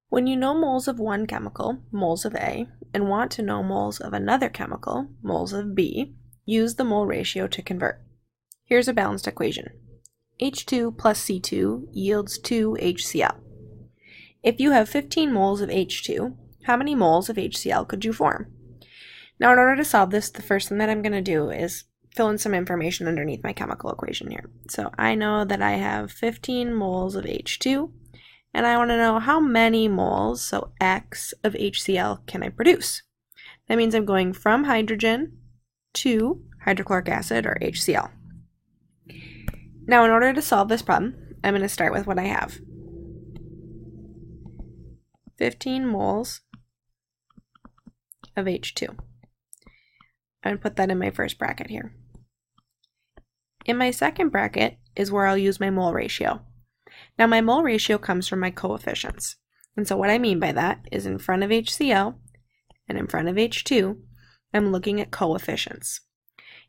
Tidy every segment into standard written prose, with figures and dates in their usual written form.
When you know moles of one chemical, moles of A, and want to know moles of another chemical, moles of B, use the mole ratio to convert. Here's a balanced equation. H2 plus C2 yields 2 HCl. If you have 15 moles of H2, how many moles of HCl could you form? Now, in order to solve this, the first thing that I'm going to do is fill in some information underneath my chemical equation here. So I know that I have 15 moles of H2, and I want to know how many moles, so X, of HCl can I produce. That means I'm going from hydrogen to hydrochloric acid, or HCl. Now, in order to solve this problem, I'm going to start with what I have. 15 moles of H2. I'm going to put that in my first bracket here. In my second bracket is where I'll use my mole ratio. Now, my mole ratio comes from my coefficients. And so what I mean by that is in front of HCl and in front of H2, I'm looking at coefficients.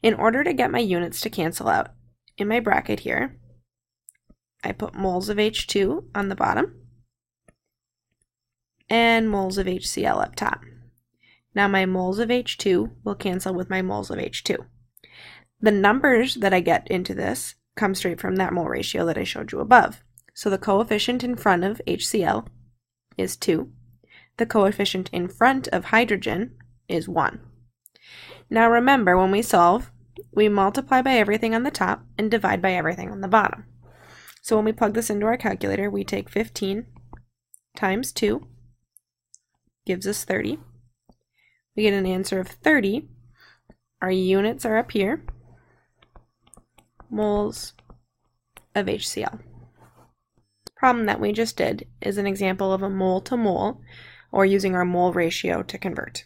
In order to get my units to cancel out, in my bracket here, I put moles of H2 on the bottom and moles of HCl up top. Now my moles of H2 will cancel with my moles of H2. The numbers that I get into this come straight from that mole ratio that I showed you above. So the coefficient in front of HCl is 2. The coefficient in front of hydrogen is 1. Now remember, when we solve, we multiply by everything on the top and divide by everything on the bottom. So when we plug this into our calculator, we take 15 times 2, gives us 30. We get an answer of 30. Our units are up here, moles of HCl. The problem that we just did is an example of a mole to mole, or using our mole ratio to convert.